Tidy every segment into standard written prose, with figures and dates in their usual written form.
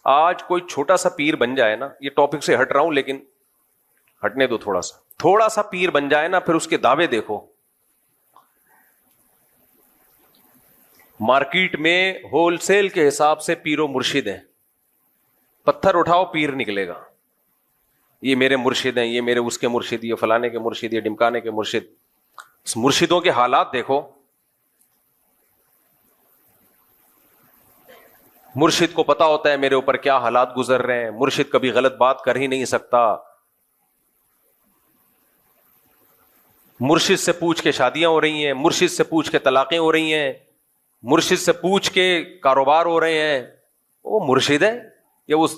آج کوئی چھوٹا سا پیر بن جائے نا، یہ ٹاپک سے ہٹ رہا ہوں لیکن ہٹنے دو، تھوڑا سا پیر بن جائے نا، پھر اس کے دعوے دیکھو. مارکیٹ میں ہول سیل کے حساب سے پیر و مرشد ہیں، پتھر اٹھاؤ پیر نکلے گا. یہ میرے مرشد ہیں، یہ میرے اس کے مرشد، یہ فلانے کے مرشد، یہ ڈمکانے کے مرشد. اس مرشدوں کے حالات دیکھو. مرشد کو پتا ہوتا ہے میرے اوپر کیا حالات گزر رہے ہیں، مرشد کبھی غلط بات کر ہی نہیں سکتا. مرشد سے پوچھ کے شادیاں ہو رہی ہیں، مرشد سے پوچھ کے طلاقیں ہو رہی ہیں، مرشد سے پوچھ کے کاروبار ہو رہے ہیں. وہ مرشد ہے یا اس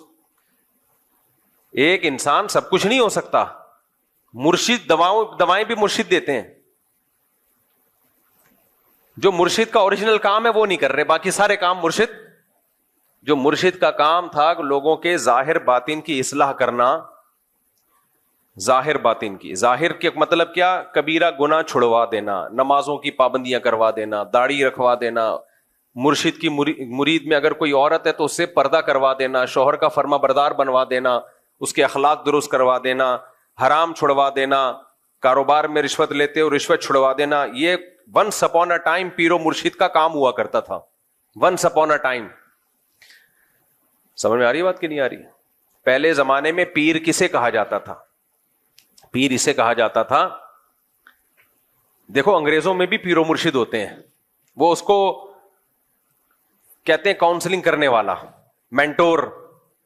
ایک انسان سب کچھ نہیں ہو سکتا. مرشد دوائیں بھی مرشد دیتے ہیں. جو مرشد کا اوریجنل کام ہے وہ نہیں کر رہے، باقی سارے کام مرشد. جو مرشد کا کام تھا لوگوں کے ظاہر باطن کی اصلاح کرنا. ظاہر باطن کی، ظاہر کے مطلب کیا؟ کبیرہ گناہ چھڑوا دینا، نمازوں کی پابندیاں کروا دینا، داڑھی رکھوا دینا. مرشد کی مرید میں اگر کوئی عورت ہے تو اس سے پردہ کروا دینا، شوہر کا فرما بردار بنوا دینا، اس کے اخلاق درست کروا دینا، حرام چھڑوا دینا، کاروبار میں رشوت لیتے ہو رشوت چھڑوا دینا. یہ ونس اپون اے ٹائم پیر و مرشد کا کام ہوا کرتا تھا. Once upon a time. سمجھ میں آ رہی ہے بات کہ نہیں آ رہی؟ پہلے زمانے میں پیر کسے کہا جاتا تھا؟ پیر اسے کہا جاتا تھا، دیکھو انگریزوں میں بھی پیر و مرشد ہوتے ہیں، وہ اس کو کہتے ہیں کاؤنسلنگ کرنے والا، مینٹور.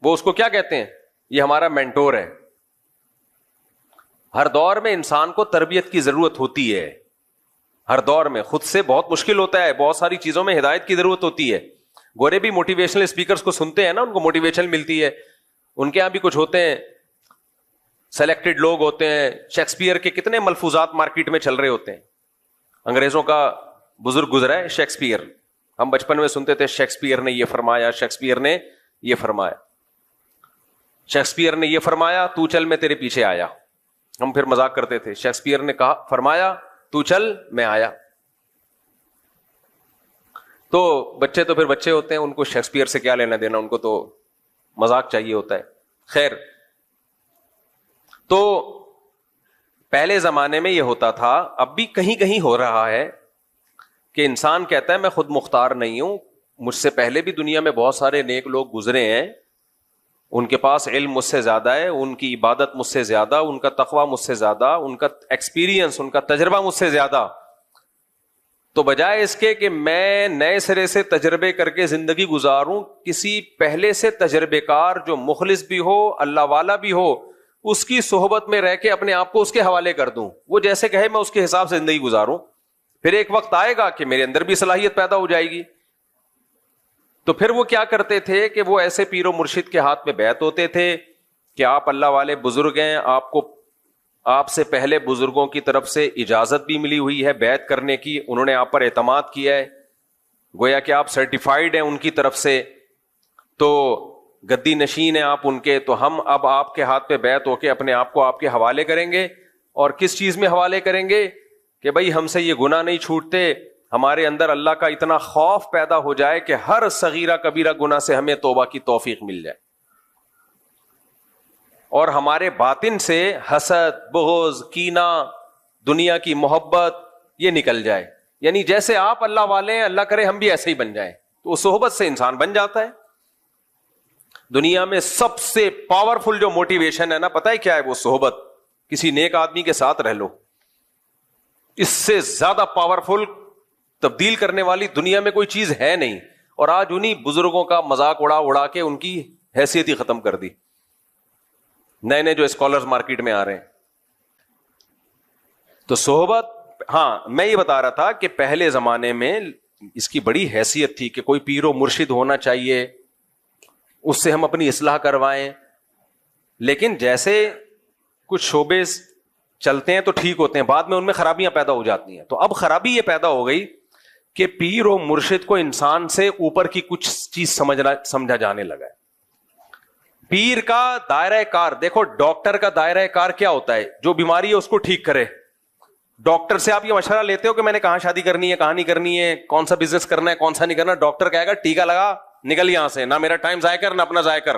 وہ اس کو کیا کہتے ہیں؟ یہ ہمارا مینٹور ہے. ہر دور میں انسان کو تربیت کی ضرورت ہوتی ہے. ہر دور میں خود سے بہت مشکل ہوتا ہے، بہت ساری چیزوں میں ہدایت کی ضرورت ہوتی ہے. گورے بھی موٹیویشنل اسپیکرز کو سنتے ہیں نا، ان کو موٹیویشن ملتی ہے. ان کے یہاں بھی کچھ ہوتے ہیں، سلیکٹڈ لوگ ہوتے ہیں. شیکسپیئر کے کتنے ملفوظات مارکیٹ میں چل رہے ہوتے ہیں. انگریزوں کا بزرگ گزرا ہے شیکسپیئر. ہم بچپن میں سنتے تھے شیکسپیئر نے یہ فرمایا، شیکسپیئر نے یہ فرمایا، شیکسپیئر نے یہ فرمایا، تو چل میں تیرے پیچھے آیا. ہم پھر مذاق کرتے تھے، شیکسپیئر نے کہا فرمایا تو چل میں آیا. تو بچے تو پھر بچے ہوتے ہیں، ان کو شیکسپیئر سے کیا لینا دینا، ان کو تو مذاق چاہیے ہوتا ہے. خیر، تو پہلے زمانے میں یہ ہوتا تھا، اب بھی کہیں کہیں ہو رہا ہے کہ انسان کہتا ہے میں خود مختار نہیں ہوں، مجھ سے پہلے بھی دنیا میں بہت سارے نیک لوگ گزرے ہیں، ان کے پاس علم مجھ سے زیادہ ہے، ان کی عبادت مجھ سے زیادہ، ان کا تقویٰ مجھ سے زیادہ، ان کا ایکسپیرینس، ان کا تجربہ مجھ سے زیادہ. تو بجائے اس کے کہ میں نئے سرے سے تجربے کر کے زندگی گزاروں، کسی پہلے سے تجربے کار جو مخلص بھی ہو، اللہ والا بھی ہو، اس کی صحبت میں رہ کے اپنے آپ کو اس کے حوالے کر دوں، وہ جیسے کہے میں اس کے حساب سے زندگی گزاروں. پھر ایک وقت آئے گا کہ میرے اندر بھی صلاحیت پیدا ہو جائے گی. تو پھر وہ کیا کرتے تھے کہ وہ ایسے پیر و مرشد کے ہاتھ میں بیعت ہوتے تھے کہ آپ اللہ والے بزرگ ہیں، آپ سے پہلے بزرگوں کی طرف سے اجازت بھی ملی ہوئی ہے بیعت کرنے کی، انہوں نے آپ پر اعتماد کیا ہے، گویا کہ آپ سرٹیفائیڈ ہیں ان کی طرف سے، تو گدی نشین ہیں آپ ان کے. تو ہم اب آپ کے ہاتھ پہ بیعت ہو کے اپنے آپ کو آپ کے حوالے کریں گے. اور کس چیز میں حوالے کریں گے؟ کہ بھائی ہم سے یہ گناہ نہیں چھوٹتے، ہمارے اندر اللہ کا اتنا خوف پیدا ہو جائے کہ ہر صغیرہ کبیرہ گناہ سے ہمیں توبہ کی توفیق مل جائے، اور ہمارے باطن سے حسد، بغض، کینہ، دنیا کی محبت یہ نکل جائے. یعنی جیسے آپ اللہ والے ہیں، اللہ کرے ہم بھی ایسے ہی بن جائیں. تو اس صحبت سے انسان بن جاتا ہے. دنیا میں سب سے پاورفل جو موٹیویشن ہے نا، پتہ ہے کیا ہے؟ وہ صحبت. کسی نیک آدمی کے ساتھ رہ لو، اس سے زیادہ پاورفل، تبدیل کرنے والی دنیا میں کوئی چیز ہے نہیں. اور آج انہی بزرگوں کا مذاق اڑا کے ان کی حیثیت ہی ختم کر دی. نئے نئے جو اسکالرز مارکیٹ میں آ رہے ہیں. تو صحبت، ہاں میں یہ بتا رہا تھا کہ پہلے زمانے میں اس کی بڑی حیثیت تھی کہ کوئی پیر و مرشد ہونا چاہیے، اس سے ہم اپنی اصلاح کروائیں. لیکن جیسے کچھ شعبے چلتے ہیں تو ٹھیک ہوتے ہیں، بعد میں ان میں خرابیاں پیدا ہو جاتی ہیں. تو اب خرابی یہ پیدا ہو گئی کہ پیر و مرشد کو انسان سے اوپر کی کچھ چیز سمجھا جانے لگا ہے. پیر کا دائرہ کار دیکھو، ڈاکٹر کا دائرہ کار کیا ہوتا ہے؟ جو بیماری ہے اس کو ٹھیک کرے. ڈاکٹر سے آپ یہ مشورہ لیتے ہو کہ میں نے کہاں شادی کرنی ہے، کہاں نہیں کرنی ہے، کون سا بزنس کرنا ہے، کون سا نہیں کرنا. ڈاکٹر کہے گا ٹیکا لگا، نکل یہاں سے، نہ میرا ٹائم ضائع کر نہ اپنا ضائع کر.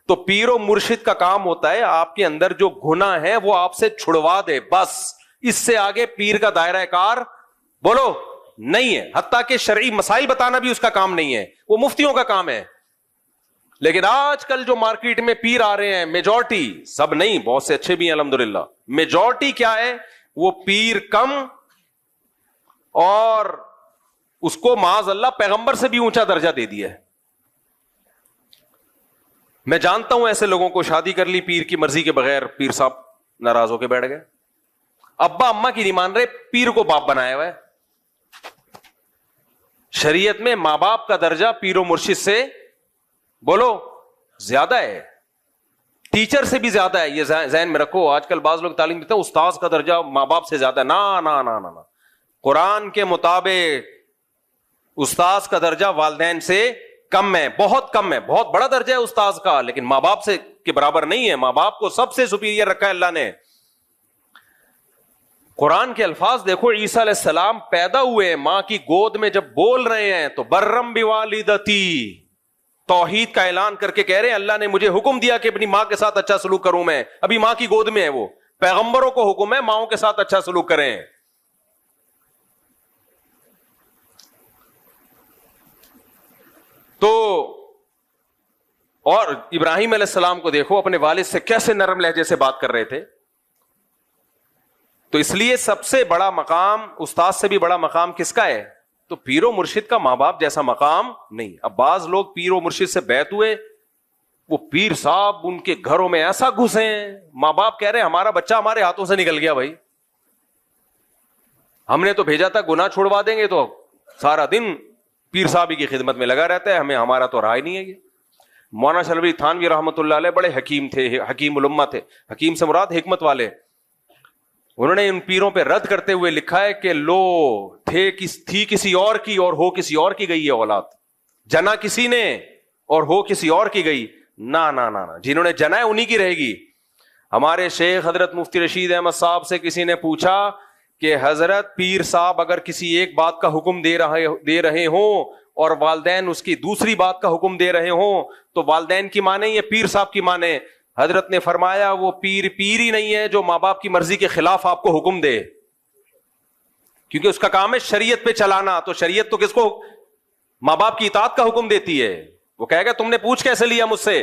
تو پیر و مرشد کا کام ہوتا ہے آپ کے اندر جو گناہ ہے وہ آپ سے چھڑوا دے، بس اس سے آگے پیر کا دائرہ کار بولو نہیں ہے. حتیٰ کہ شرعی مسائل بتانا بھی اس کا کام نہیں ہے، وہ مفتیوں کا کام ہے. لیکن آج کل جو مارکیٹ میں پیر آ رہے ہیں، میجورٹی، سب نہیں، بہت سے اچھے بھی ہیں الحمدللہ، میجورٹی کیا ہے، وہ پیر کم اور اس کو معاذ اللہ پیغمبر سے بھی اونچا درجہ دے دیا ہے. میں جانتا ہوں ایسے لوگوں کو، شادی کر لی پیر کی مرضی کے بغیر، پیر صاحب ناراض ہو کے بیٹھ گئے، ابا اما کی نہیں مان رہے، پیر کو باپ بنایا ہوا ہے. شریعت میں ماں باپ کا درجہ پیر و مرشد سے بولو زیادہ ہے، ٹیچر سے بھی زیادہ ہے. یہ ذہن میں رکھو. آج کل بعض لوگ تعلیم دیتے ہیں استاذ کا درجہ ماں باپ سے زیادہ ہے. نا نا نا نا نا، قرآن کے مطابق استاذ کا درجہ والدین سے کم ہے، بہت کم ہے. بہت بڑا درجہ ہے استاذ کا، لیکن ماں باپ سے کے برابر نہیں ہے. ماں باپ کو سب سے سپیریئر رکھا ہے اللہ نے. قرآن کے الفاظ دیکھو، عیسیٰ علیہ السلام پیدا ہوئے ماں کی گود میں، جب بول رہے ہیں تو برم بوالدتی، توحید کا اعلان کر کے کہہ رہے ہیں اللہ نے مجھے حکم دیا کہ اپنی ماں کے ساتھ اچھا سلوک کروں. میں ابھی ماں کی گود میں ہے. وہ پیغمبروں کو حکم ہے ماؤں کے ساتھ اچھا سلوک کریں. تو اور ابراہیم علیہ السلام کو دیکھو، اپنے والد سے کیسے نرم لہجے سے بات کر رہے تھے. تو اس لیے سب سے بڑا مقام، استاد سے بھی بڑا مقام کس کا ہے؟ تو پیر و مرشد کا ماں باپ جیسا مقام نہیں. اب بعض لوگ پیر و مرشد سے بیعت ہوئے، وہ پیر صاحب ان کے گھروں میں ایسا گھسے ہیں، ماں باپ کہہ رہے ہیں ہمارا بچہ ہمارے ہاتھوں سے نکل گیا بھائی، ہم نے تو بھیجا تھا گناہ چھوڑوا دیں گے، تو سارا دن پیر صاحب کی خدمت میں لگا رہتا ہے، ہمیں ہمارا تو رہا ہی نہیں ہے. یہ مولانا شلوی تھانوی رحمۃ اللہ علیہ بڑے حکیم تھے، حکیم الامہ تھے. حکیم سے مراد حکمت والے. انہوں نے ان پیروں پہ رد کرتے ہوئے لکھا ہے کہ لو تھی کسی اور کی اور ہو کسی اور کی گئی یہ اولاد، جنا کسی نے اور ہو کسی اور کی گئی. نا نا نا نا، جنہوں نے جنا ہے انہی کی رہے گی. ہمارے شیخ حضرت مفتی رشید احمد صاحب سے کسی نے پوچھا کہ حضرت پیر صاحب اگر کسی ایک بات کا حکم دے رہے ہوں اور والدین اس کی دوسری بات کا حکم دے رہے ہوں تو والدین کی مانے یا پیر صاحب کی مانے؟ حضرت نے فرمایا وہ پیر ہی نہیں ہے جو ماں باپ کی مرضی کے خلاف آپ کو حکم دے، کیونکہ اس کا کام ہے شریعت پہ چلانا. تو شریعت تو کس کو؟ ماں باپ کی اطاعت کا حکم دیتی ہے. وہ کہے گا تم نے پوچھ کیسے لیا مجھ سے؟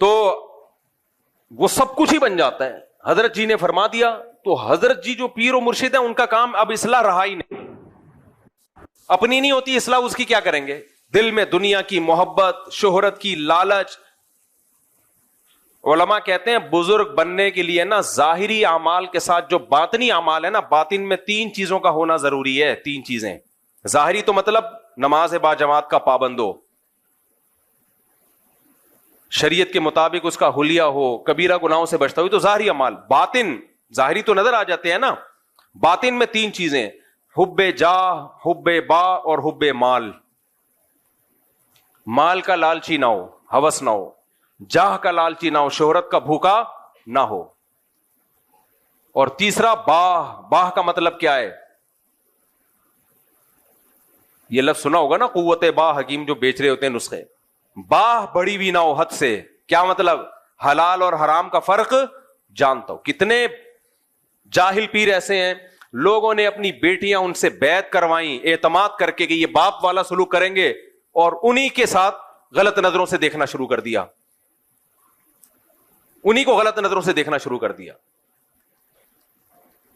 تو وہ سب کچھ ہی بن جاتا ہے. حضرت جی نے فرما دیا. تو حضرت جی جو پیر و مرشد ہیں ان کا کام اب اصلاح رہا ہی نہیں. اپنی نہیں ہوتی اصلاح، اس کی کیا کریں گے؟ دل میں دنیا کی محبت، شہرت کی لالچ. علماء کہتے ہیں بزرگ بننے کے لیے نا ظاہری اعمال کے ساتھ جو باطنی اعمال ہے نا، باطن میں 3 چیزوں کا ہونا ضروری ہے. 3 چیزیں. ظاہری تو مطلب نماز با جماعت کا پابند ہو، شریعت کے مطابق اس کا حلیہ ہو، کبیرہ گناہوں سے بچتا ہو، تو ظاہری اعمال. باطن، ظاہری تو نظر آ جاتے ہیں نا، باطن میں 3 چیزیں: حب جاہ، حب با اور حب مال. مال کا لالچی نہ ہو، ہوس نہ ہو. جاہ کا لالچی نہ ہو، شہرت کا بھوکا نہ ہو. اور تیسرا باہ. باہ کا مطلب کیا ہے؟ یہ لفظ سنا ہوگا نا، قوت باہ. حکیم جو بیچ رہے ہوتے ہیں نسخے. باہ بڑی بھی نہ ہو حد سے. کیا مطلب؟ حلال اور حرام کا فرق جانتا ہو. کتنے جاہل پیر ایسے ہیں، لوگوں نے اپنی بیٹیاں ان سے بیعت کروائیں اعتماد کر کے کہ یہ باپ والا سلوک کریں گے، اور انہی کے ساتھ غلط نظروں سے دیکھنا شروع کر دیا. انہی کو غلط نظروں سے دیکھنا شروع کر دیا.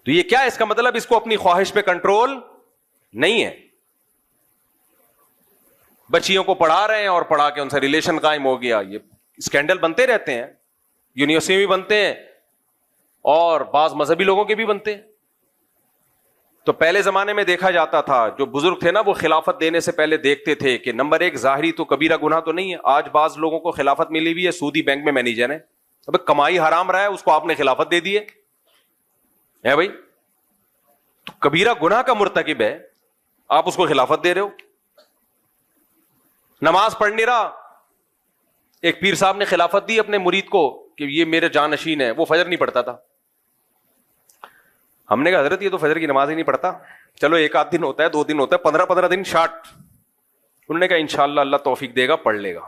تو یہ کیا ہے؟ اس کا مطلب اس کو اپنی خواہش پہ کنٹرول نہیں ہے. بچیوں کو پڑھا رہے ہیں اور پڑھا کے ان سے ریلیشن قائم ہو گیا. یہ اسکینڈل بنتے رہتے ہیں، یونیورسٹی میں بھی بنتے ہیں اور بعض مذہبی لوگوں کے بھی بنتے ہیں. تو پہلے زمانے میں دیکھا جاتا تھا، جو بزرگ تھے نا وہ خلافت دینے سے پہلے دیکھتے تھے کہ نمبر 1 ظاہری تو کبیرہ گناہ تو نہیں ہے. آج بعض لوگوں کو خلافت ملی ہوئی ہے، سودی بینک میں مینیجر ہے. اب کمائی حرام رہا ہے، اس کو آپ نے خلافت دے دی ہے بھائی. تو کبیرہ گناہ کا مرتکب ہے، آپ اس کو خلافت دے رہے ہو. نماز پڑھ نہیں رہا، ایک پیر صاحب نے خلافت دی اپنے مرید کو کہ یہ میرے جانشین ہے، وہ فجر نہیں پڑھتا تھا. ہم نے کہا حضرت یہ تو فجر کی نماز ہی نہیں پڑھتا. چلو ایک آدھ دن ہوتا ہے, 2 دن ہوتا ہے, 15 دن شارٹ. انہوں نے کہا انشاءاللہ اللہ توفیق دے گا, پڑھ لے گا.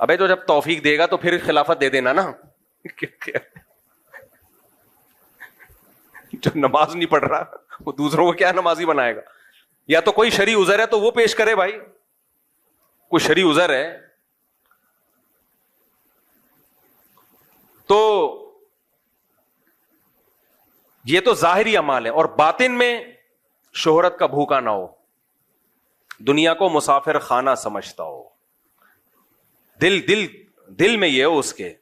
ابے تو جب توفیق دے گا تو پھر خلافت دے دینا نا. جو نماز نہیں پڑھ رہا وہ دوسروں کو کیا نمازی بنائے گا؟ یا تو کوئی شرعی عذر ہے تو وہ پیش کرے بھائی, کوئی شرعی عذر ہے تو. یہ تو ظاہری اعمال ہے. اور باطن میں شہرت کا بھوکا نہ ہو, دنیا کو مسافر خانہ سمجھتا ہو, دل میں یہ ہو اس کے.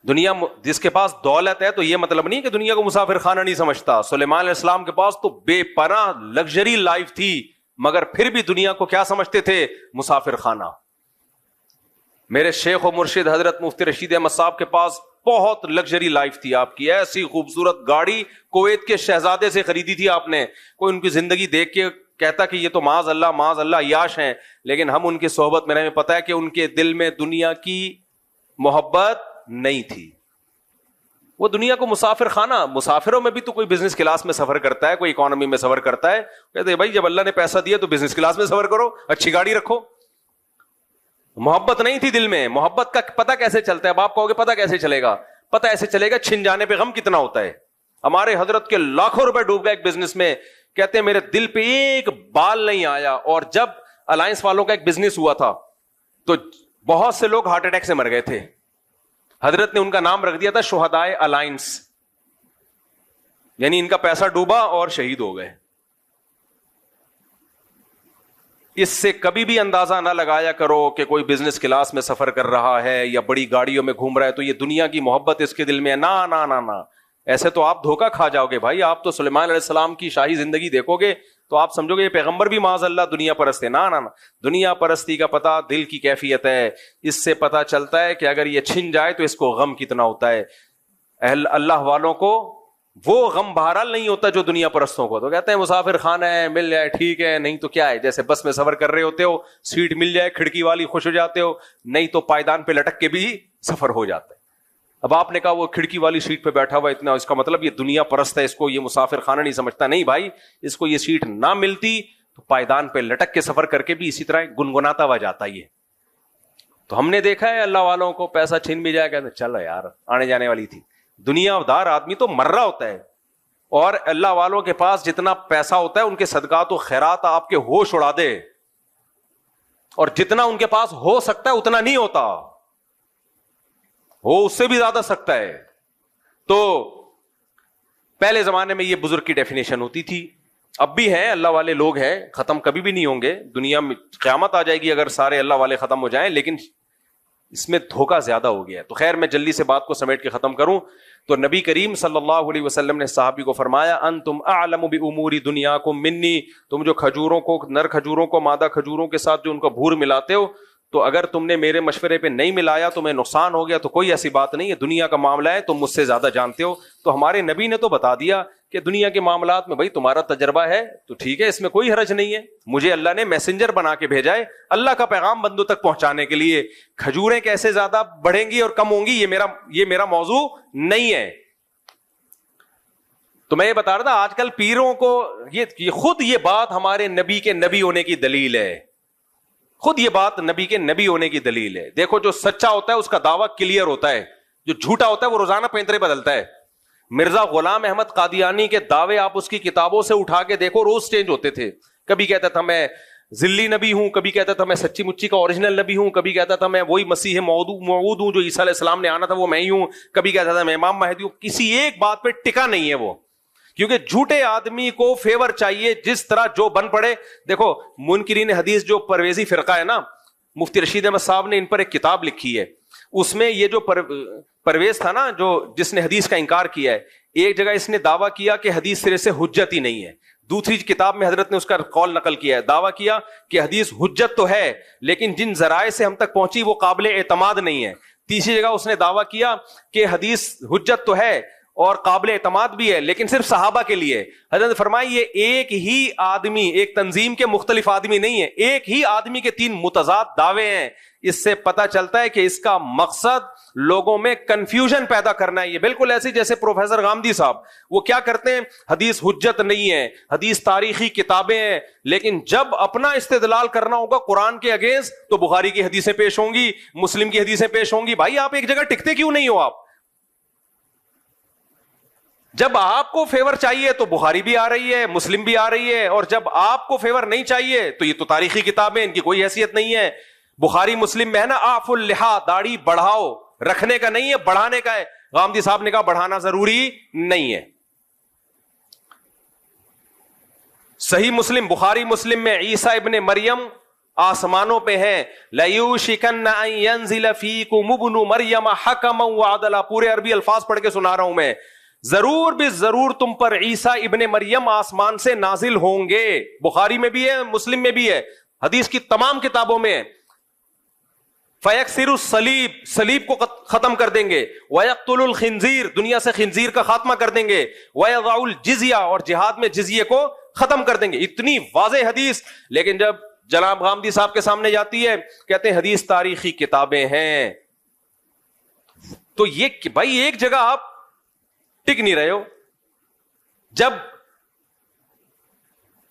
دنیا جس کے پاس دولت ہے تو یہ مطلب نہیں کہ دنیا کو مسافر خانہ نہیں سمجھتا. سلیمان علیہ السلام کے پاس تو بے پناہ لگژری لائف تھی, مگر پھر بھی دنیا کو کیا سمجھتے تھے؟ مسافر خانہ. میرے شیخ و مرشد حضرت مفتی رشید احمد صاحب کے پاس بہت لگژری لائف تھی آپ کی, ایسی خوبصورت گاڑی کویت کے شہزادے سے خریدی تھی آپ نے. کوئی ان کی زندگی دیکھ کے کہتا کہ یہ تو معاذ اللہ عیاش ہیں, لیکن ہم ان کی صحبت میں رہے, پتا ہے کہ ان کے دل میں دنیا کی محبت نہیں تھی. وہ دنیا کو مسافر خانہ. مسافروں میں بھی تو کوئی بزنس کلاس میں سفر کرتا ہے, کوئی اکانومی میں سفر کرتا ہے. کہتے ہیں بھائی جب اللہ نے پیسہ دیا تو بزنس کلاس میں سفر کرو, اچھی گاڑی رکھو. محبت نہیں تھی دل میں. محبت کا پتہ کیسے چلتا ہے؟ اب آپ کہو گے پتہ کیسے چلے گا؟ پتہ ایسے چلے گا چھن جانے پہ غم کتنا ہوتا ہے. ہمارے حضرت کے لاکھوں روپے ڈوب گئے ایک بزنس میں, کہتے ہیں میرے دل پہ ایک بال نہیں آیا. اور جب الائنس والوں کا ایک بزنس ہوا تھا تو بہت سے لوگ ہارٹ اٹیک سے مر گئے تھے. حضرت نے ان کا نام رکھ دیا تھا شہدائے الائنس, یعنی ان کا پیسہ ڈوبا اور شہید ہو گئے. اس سے کبھی بھی اندازہ نہ لگایا کرو کہ کوئی بزنس کلاس میں سفر کر رہا ہے یا بڑی گاڑیوں میں گھوم رہا ہے تو یہ دنیا کی محبت اس کے دل میں ہے. نا نا نا نا, ایسے تو آپ دھوکہ کھا جاؤ گے بھائی. آپ تو سلیمان علیہ السلام کی شاہی زندگی دیکھو گے تو آپ سمجھو گے یہ پیغمبر بھی معاذ اللہ دنیا پرست ہے. نا نا نا, دنیا پرستی کا پتہ دل کی کیفیت ہے. اس سے پتہ چلتا ہے کہ اگر یہ چھن جائے تو اس کو غم کتنا ہوتا ہے. اہل اللہ والوں کو وہ غم بہرحال نہیں ہوتا جو دنیا پرستوں کو. تو کہتے ہیں مسافر خانہ ہے, مل جائے ٹھیک ہے, نہیں تو کیا ہے, جیسے بس میں سفر کر رہے ہوتے ہو, سیٹ مل جائے کھڑکی والی خوش ہو جاتے ہو, نہیں تو پائدان پہ لٹک کے بھی سفر ہو جاتا ہے. اب آپ نے کہا وہ کھڑکی والی سیٹ پہ بیٹھا ہوا اتنا, اس کا مطلب یہ دنیا پرست ہے, اس کو یہ مسافر خانہ نہیں سمجھتا. نہیں بھائی, اس کو یہ سیٹ نہ ملتی تو پائدان پہ لٹک کے سفر کر کے بھی اسی طرح گنگناتا ہوا جاتا. یہ تو ہم نے دیکھا ہے اللہ والوں کو پیسہ چھین بھی جائے, کہتے چلو یار آنے جانے والی تھی. دنیا دار آدمی تو مر رہا ہوتا ہے, اور اللہ والوں کے پاس جتنا پیسہ ہوتا ہے ان کے صدقات و خیرات آپ کے ہوش اڑا دے, اور جتنا ان کے پاس ہو سکتا ہے اتنا نہیں ہوتا, وہ اس سے بھی زیادہ سکتا ہے. تو پہلے زمانے میں یہ بزرگ کی ڈیفینیشن ہوتی تھی, اب بھی ہے, اللہ والے لوگ ہیں, ختم کبھی بھی نہیں ہوں گے. دنیا میں قیامت آ جائے گی اگر سارے اللہ والے ختم ہو جائیں, لیکن اس میں دھوکہ زیادہ ہو گیا ہے. تو خیر میں جلدی سے بات کو سمیٹ کے ختم کروں تو نبی کریم صلی اللہ علیہ وسلم نے صحابی کو فرمایا انتم اعلم بامور دنیاکم منی, تم جو کھجوروں کو, نر کھجوروں کو مادہ کھجوروں کے ساتھ جو ان کا بھور ملاتے ہو, تو اگر تم نے میرے مشورے پہ نہیں ملایا تو میں نقصان ہو گیا, تو کوئی ایسی بات نہیں ہے, دنیا کا معاملہ ہے, تم مجھ سے زیادہ جانتے ہو. تو ہمارے نبی نے تو بتا دیا کہ دنیا کے معاملات میں بھائی تمہارا تجربہ ہے تو ٹھیک ہے, اس میں کوئی حرج نہیں ہے. مجھے اللہ نے میسنجر بنا کے بھیجا ہے اللہ کا پیغام بندوں تک پہنچانے کے لیے. کھجوریں کیسے زیادہ بڑھیں گی اور کم ہوں گی یہ میرا موضوع نہیں ہے. تو میں یہ بتا رہا تھا آج کل پیروں کو یہ خود یہ بات ہمارے نبی کے نبی ہونے کی دلیل ہے, خود یہ بات نبی کے نبی ہونے کی دلیل ہے. دیکھو جو سچا ہوتا ہے اس کا دعویٰ کلیئر ہوتا ہے, جو جھوٹا ہوتا ہے وہ روزانہ پینترے بدلتا ہے. مرزا غلام احمد قادیانی کے دعوے آپ اس کی کتابوں سے اٹھا کے دیکھو, روز چینج ہوتے تھے. کبھی کہتا تھا میں ذلی نبی ہوں, کبھی کہتا تھا میں سچی مچی کا اوریجنل نبی ہوں, کبھی کہتا تھا میں وہی مسیح موعود ہوں جو عیسیٰ علیہ السلام نے آنا تھا وہ میں ہی ہوں, کبھی کہتا تھا میں امام مہدی ہوں. کسی ایک بات پہ ٹکا نہیں ہے وہ, کیونکہ جھوٹے آدمی کو فیور چاہیے جس طرح جو بن پڑے. دیکھو منکرین حدیث جو پرویزی فرقہ ہے نا, مفتی رشید احمد صاحب نے ان پر ایک کتاب لکھی ہے, اس میں یہ جو پرویز تھا نا جو جس نے حدیث کا انکار کیا ہے, ایک جگہ اس نے دعویٰ کیا کہ حدیث سرے سے حجت ہی نہیں ہے, دوسری کتاب میں حضرت نے اس کا قول نقل کیا ہے, دعویٰ کیا کہ حدیث حجت تو ہے لیکن جن ذرائع سے ہم تک پہنچی وہ قابل اعتماد نہیں ہے. تیسری جگہ اس نے دعویٰ کیا کہ حدیث حجت تو ہے اور قابل اعتماد بھی ہے لیکن صرف صحابہ کے لیے. حضرت نے فرمایا یہ ایک ہی آدمی, ایک تنظیم کے مختلف آدمی نہیں ہے, ایک ہی آدمی کے 3 متضاد دعوے ہیں. اس سے پتہ چلتا ہے کہ اس کا مقصد لوگوں میں کنفیوژن پیدا کرنا ہے. یہ بالکل ایسی جیسے پروفیسر غامدی صاحب وہ کیا کرتے ہیں, حدیث حجت نہیں ہے, حدیث تاریخی کتابیں ہیں, لیکن جب اپنا استدلال کرنا ہوگا قرآن کے اگینسٹ تو بخاری کی حدیثیں پیش ہوں گی, مسلم کی حدیثیں پیش ہوں گی. بھائی آپ ایک جگہ ٹکتے کیوں نہیں ہو؟ آپ جب آپ کو فیور چاہیے تو بخاری بھی آ رہی ہے, مسلم بھی آ رہی ہے, اور جب آپ کو فیور نہیں چاہیے تو یہ تو تاریخی کتابیں, ان کی کوئی حیثیت نہیں ہے. بخاری مسلم میں ہے نا آف اللحا, داڑھی بڑھاؤ, رکھنے کا نہیں ہے بڑھانے کا ہے. غامدی صاحب نے کہا بڑھانا ضروری نہیں ہے. صحیح مسلم, بخاری مسلم میں عیسیٰ ابن مریم آسمانوں پہ ہیں. لَيُوشِكَنَّ أَن يَنزِلَ فِيكُمُ ابْنُ مَرْيَمَ حَكَمًا وَعَدْلًا. پورے عربی الفاظ پڑھ کے سنا رہا ہوں میں. ضرور بھی ضرور تم پر عیسیٰ ابن مریم آسمان سے نازل ہوں گے. بخاری میں بھی ہے, مسلم میں بھی ہے, حدیث کی تمام کتابوں میں ہے. فَيَكْسِرُ الصَّلِيبَ, صلیب کو ختم کر دیں گے. وَيَقْتُلُ الْخِنزِيرَ, دنیا سے خنزیر کا خاتمہ کر دیں گے. وَيَضَعُ الْجِزْيَةَ, اور جہاد میں جزیے کو ختم کر دیں گے. اتنی واضح حدیث, لیکن جب جناب غامدی صاحب کے سامنے جاتی ہے کہتے ہیں حدیث تاریخی کتابیں ہیں. تو یہ بھائی ایک جگہ آپ ٹک نہیں رہے ہو. جب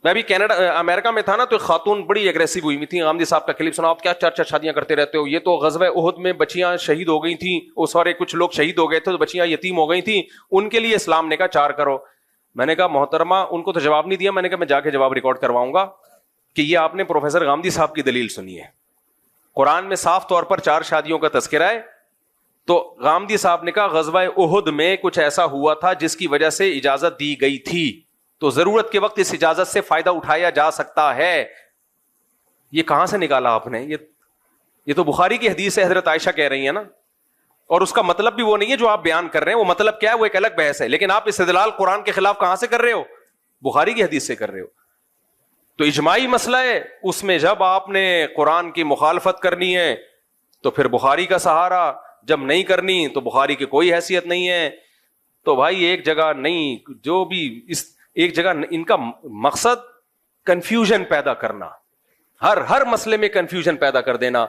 میں بھی کینیڈا امریکہ میں تھا نا تو ایک خاتون بڑی اگریسو ہوئی تھی. غامدی صاحب کا کلپ سنا, آپ کیا 4 شادیاں کرتے رہتے ہو, یہ تو غزوہ احد میں بچیاں شہید ہو گئی تھیں, وہ سارے کچھ لوگ شہید ہو گئے تھے تو بچیاں یتیم ہو گئی تھیں, ان کے لیے اسلام نے کہا 4 کرو. میں نے کہا محترمہ, ان کو تو جواب نہیں دیا, میں نے کہا میں جا کے جواب ریکارڈ کرواؤں گا کہ یہ آپ نے پروفیسر غامدی صاحب کی دلیل سنی ہے. قرآن میں صاف طور پر 4 شادیوں کا تذکرہ ہے. تو غامدی صاحب نے کہا غزوہ احد میں کچھ ایسا ہوا تھا جس کی وجہ سے اجازت دی گئی تھی, تو ضرورت کے وقت اس اجازت سے فائدہ اٹھایا جا سکتا ہے. یہ کہاں سے نکالا آپ نے؟ یہ تو بخاری کی حدیث ہے, حضرت عائشہ کہہ رہی ہیں نا, اور اس کا مطلب بھی وہ نہیں ہے جو آپ بیان کر رہے ہیں. وہ مطلب کیا ہے وہ ایک الگ بحث ہے, لیکن آپ استدلال قرآن کے خلاف کہاں سے کر رہے ہو؟ بخاری کی حدیث سے کر رہے ہو. تو اجماعی مسئلہ ہے, اس میں جب آپ نے قرآن کی مخالفت کرنی ہے تو پھر بخاری کا سہارا, جب نہیں کرنی تو بخاری کی کوئی حیثیت نہیں ہے. تو بھائی ایک جگہ نہیں, جو بھی اس ایک جگہ, ان کا مقصد کنفیوژن پیدا کرنا, ہر مسئلے میں کنفیوژن پیدا کر دینا.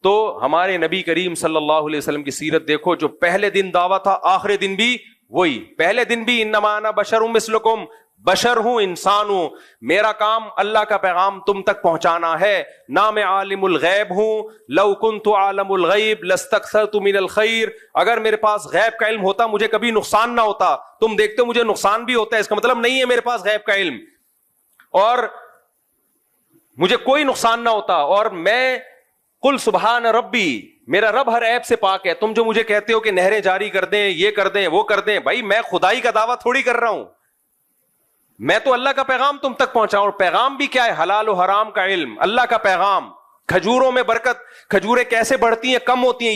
تو ہمارے نبی کریم صلی اللہ علیہ وسلم کی سیرت دیکھو, جو پہلے دن دعویٰ تھا آخری دن بھی وہی. پہلے دن بھی انما انا بشر مثلکم, بشر ہوں, انسان ہوں, میرا کام اللہ کا پیغام تم تک پہنچانا ہے. نہ میں عالم الغیب ہوں, لو کنت عالم الغیب لاستکثرت من الخیر, اگر میرے پاس غیب کا علم ہوتا مجھے کبھی نقصان نہ ہوتا. تم دیکھتے ہو مجھے نقصان بھی ہوتا ہے, اس کا مطلب نہیں ہے میرے پاس غیب کا علم اور مجھے کوئی نقصان نہ ہوتا. اور میں قل سبحان ربی, میرا رب ہر عیب سے پاک ہے. تم جو مجھے کہتے ہو کہ نہریں جاری کر دیں, یہ کر دیں, وہ کر دیں, بھائی میں خدائی کا دعویٰ تھوڑی کر رہا ہوں, میں تو اللہ کا پیغام تم تک پہنچاؤں. اور پیغام بھی کیا ہے؟ حلال و حرام کا علم, اللہ کا پیغام. کھجوروں میں برکت, کھجوریں کیسے بڑھتی ہیں کم ہوتی ہیں,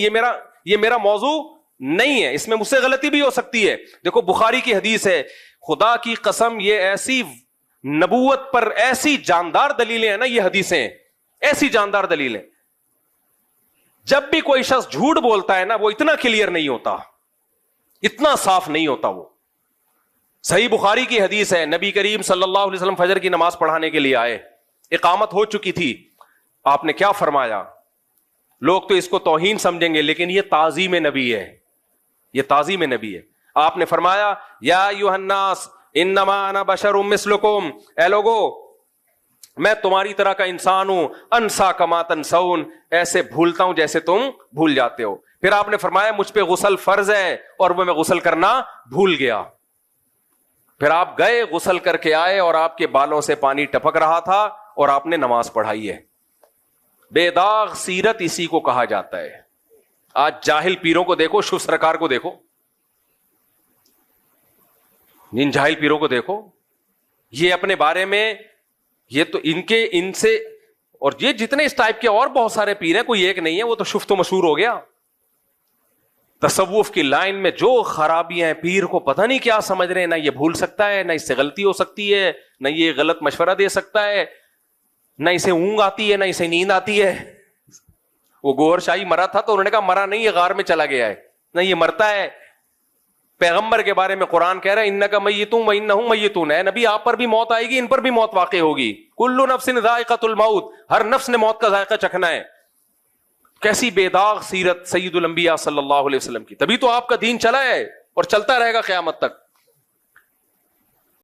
یہ میرا موضوع نہیں ہے, اس میں مجھ سے غلطی بھی ہو سکتی ہے. دیکھو بخاری کی حدیث ہے, خدا کی قسم یہ ایسی نبوت پر ایسی جاندار دلیلیں ہیں نا, یہ حدیثیں ایسی جاندار دلیلیں. جب بھی کوئی شخص جھوٹ بولتا ہے نا وہ اتنا کلیئر نہیں ہوتا, اتنا صاف نہیں ہوتا. وہ صحیح بخاری کی حدیث ہے, نبی کریم صلی اللہ علیہ وسلم فجر کی نماز پڑھانے کے لیے آئے, اقامت ہو چکی تھی. آپ نے کیا فرمایا؟ لوگ تو اس کو توہین سمجھیں گے لیکن یہ تعظیم نبی ہے, یہ تعظیم نبی ہے. آپ نے فرمایا یا ایھا الناس انما انا بشر مثلکم, اے لوگو میں تمہاری طرح کا انسان ہوں, انسا کما تنسون, ایسے بھولتا ہوں جیسے تم بھول جاتے ہو. پھر آپ نے فرمایا مجھ پہ غسل فرض ہے اور وہ میں غسل کرنا بھول گیا. پھر آپ گئے, غسل کر کے آئے اور آپ کے بالوں سے پانی ٹپک رہا تھا اور آپ نے نماز پڑھائی ہے. بے داغ سیرت اسی کو کہا جاتا ہے. آج جاہل پیروں کو دیکھو, شیو سرکار کو دیکھو, ان جاہل پیروں کو دیکھو, یہ اپنے بارے میں, یہ تو ان سے, اور یہ جتنے اس ٹائپ کے اور بہت سارے پیر ہیں, کوئی ایک نہیں ہے, وہ تو شفت و مشہور ہو گیا. تصوف کی لائن میں جو خرابیاں ہیں, پیر کو پتہ نہیں کیا سمجھ رہے ہیں, نہ یہ بھول سکتا ہے, نہ اس سے غلطی ہو سکتی ہے, نہ یہ غلط مشورہ دے سکتا ہے, نہ اسے اونگ آتی ہے, نہ اسے نیند آتی ہے. وہ گوہر شاہی مرا تھا تو انہوں نے کہا مرا نہیں, یہ غار میں چلا گیا ہے, نہ یہ مرتا ہے. پیغمبر کے بارے میں قرآن کہہ رہا ہے انک میت وانہم میتون, اے نبی آپ پر بھی موت آئے گی, ان پر بھی موت واقع ہوگی. کل نفس ذائقۃ الموت, ہر نفس نے موت کا ذائقہ چکھنا ہے. کیسی بے داغ سیرت سید الانبیاء صلی اللہ علیہ وسلم کی. تبھی تو آپ کا دین چلا ہے اور چلتا رہے گا قیامت تک.